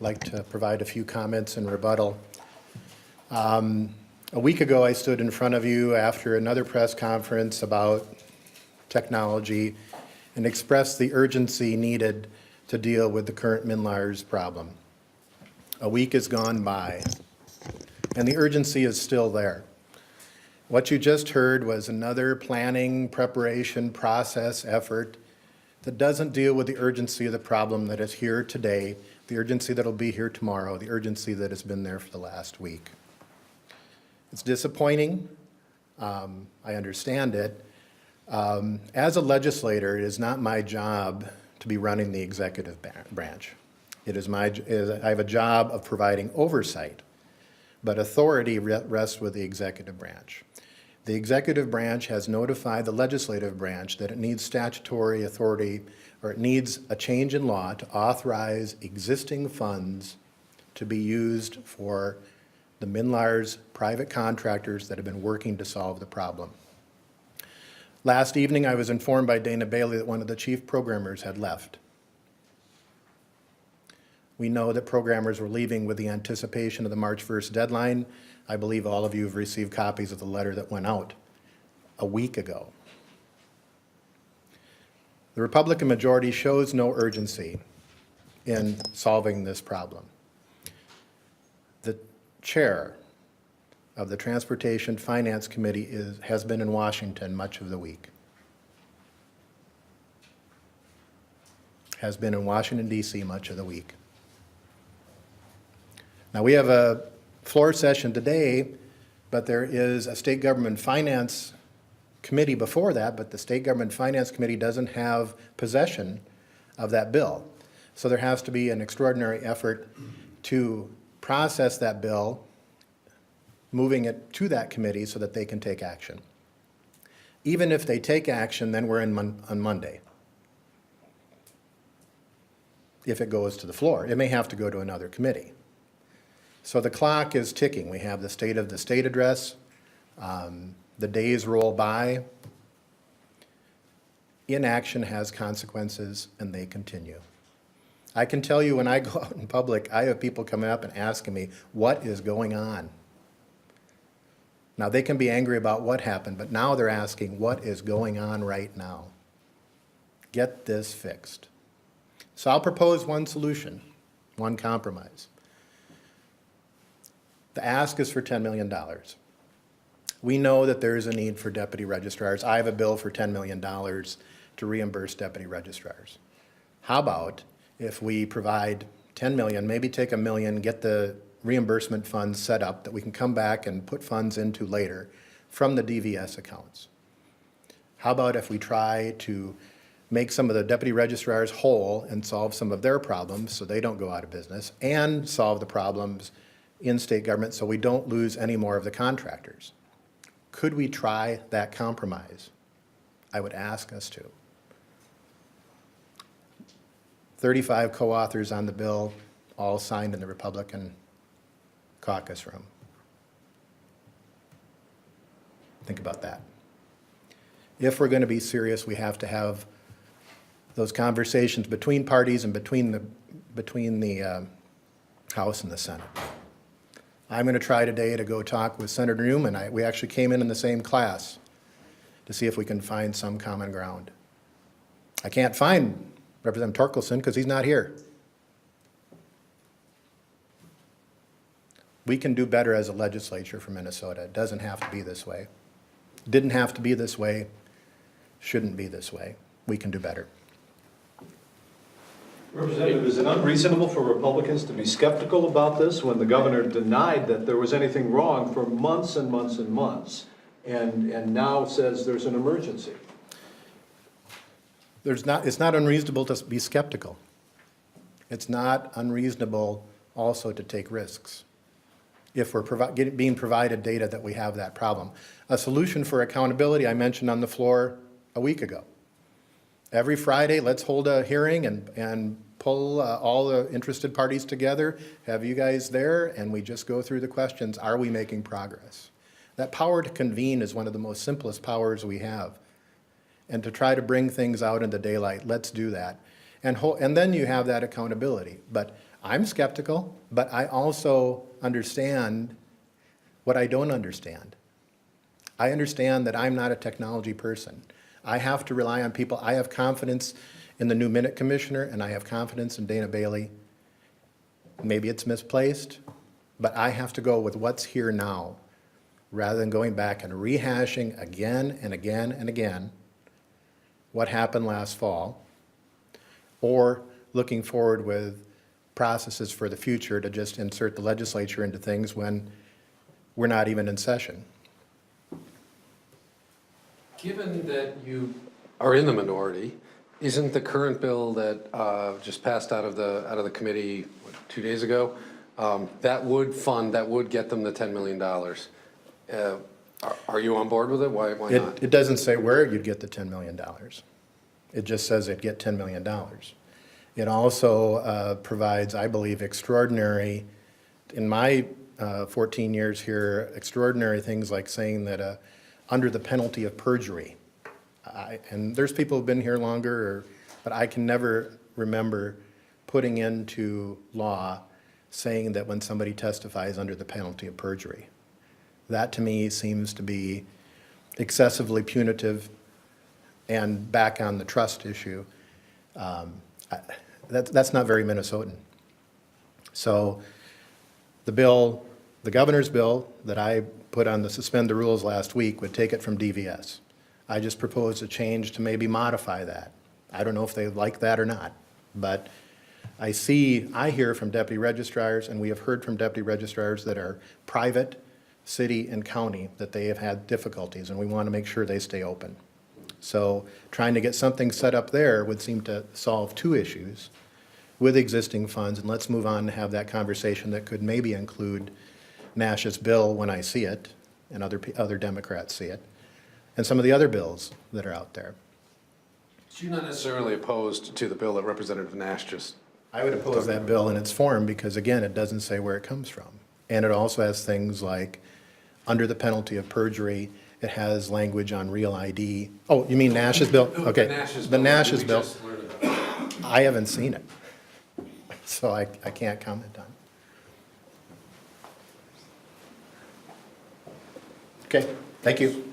like to provide a few comments in rebuttal. A week ago, I stood in front of you after another press conference about technology and expressed the urgency needed to deal with the current MN.IT problem. A week has gone by, and the urgency is still there. What you just heard was another planning, preparation, process effort that doesn't deal with the urgency of the problem that is here today, the urgency that will be here tomorrow, the urgency that has been there for the last week. It's disappointing. I understand it. As a legislator, it is not my job to be running the executive branch. I have a job of providing oversight, but authority rests with the executive branch. The executive branch has notified the legislative branch that it needs statutory authority, or it needs a change in law to authorize existing funds to be used for the MN.IT's private contractors that have been working to solve the problem. Last evening, I was informed by Dana Bailey that one of the chief programmers had left. We know that programmers were leaving with the anticipation of the March 1st deadline. I believe all of you have received copies of the letter that went out a week ago. The Republican majority shows no urgency in solving this problem. The chair of the Transportation Finance Committee has been in Washington much of the week. Has been in Washington, D.C. much of the week. Now, we have a floor session today, but there is a state government finance committee before that, but the state government finance committee doesn't have possession of that bill. So there has to be an extraordinary effort to process that bill, moving it to that committee so that they can take action. Even if they take action, then we're on Monday. If it goes to the floor, it may have to go to another committee. So the clock is ticking. We have the State of the State address. The days roll by. Inaction has consequences, and they continue. I can tell you when I go out in public, I have people coming up and asking me, what is going on? Now, they can be angry about what happened, but now they're asking, what is going on right now? Get this fixed. So I'll propose one solution, one compromise. The ask is for $10 million. We know that there is a need for deputy registrars. I have a bill for $10 million to reimburse deputy registrars. How about if we provide $10 million, maybe take $1 million, get the reimbursement funds set up that we can come back and put funds into later from the DVS accounts? How about if we try to make some of the deputy registrars whole and solve some of their problems so they don't go out of business, and solve the problems in state government so we don't lose any more of the contractors? Could we try that compromise? I would ask us to. 35 co-authors on the bill, all signed in the Republican caucus room. Think about that. If we're going to be serious, we have to have those conversations between parties and between the House and the Senate. I'm going to try today to go talk with Senator Newman. We actually came in the same class to see if we can find some common ground. I can't find Representative Torkelson because he's not here. We can do better as a legislature for Minnesota. It doesn't have to be this way. Didn't have to be this way. Shouldn't be this way. We can do better. Representative, is it unreasonable for Republicans to be skeptical about this when the governor denied that there was anything wrong for months and months and months, and now says there's an emergency? It's not unreasonable to be skeptical. It's not unreasonable also to take risks if we're being provided data that we have that problem. A solution for accountability I mentioned on the floor a week ago. Every Friday, let's hold a hearing and pull all the interested parties together, have you guys there, and we just go through the questions. Are we making progress? That power to convene is one of the most simplest powers we have. And to try to bring things out into daylight, let's do that. And then you have that accountability. But I'm skeptical, but I also understand what I don't understand. I understand that I'm not a technology person. I have to rely on people. I have confidence in the new minute commissioner, and I have confidence in Dana Bailey. Maybe it's misplaced, but I have to go with what's here now, rather than going back and rehashing again and again and again what happened last fall, or looking forward with processes for the future to just insert the legislature into things when we're not even in session. Given that you are in the minority, isn't the current bill that just passed out of the committee 2 days ago, that would get them the $10 million? Are you on board with it? Why not? It doesn't say where you'd get the $10 million. It just says it'd get $10 million. It also provides, I believe, extraordinary, in my 14 years here, extraordinary things like saying that under the penalty of perjury. And there's people who've been here longer, but I can never remember putting into law saying that when somebody testifies under the penalty of perjury. That to me seems to be excessively punitive and back on the trust issue. That's not very Minnesotan. So the bill, the governor's bill that I put on the suspend the rules last week would take it from DVS. I just proposed a change to maybe modify that. I don't know if they like that or not, but I hear from deputy registrars, and we have heard from deputy registrars that are private, city and county, that they have had difficulties, and we want to make sure they stay open. So trying to get something set up there would seem to solve two issues with existing funds, and let's move on to have that conversation that could maybe include Nash's bill when I see it, and other Democrats see it, and some of the other bills that are out there. So you're not necessarily opposed to the bill that Representative Nash just... I would oppose that bill in its form because, again, it doesn't say where it comes from. And it also has things like, under the penalty of perjury, it has language on real ID. Oh, you mean Nash's bill? Okay. The Nash's bill. I haven't seen it, so I can't comment on it. Okay, thank you.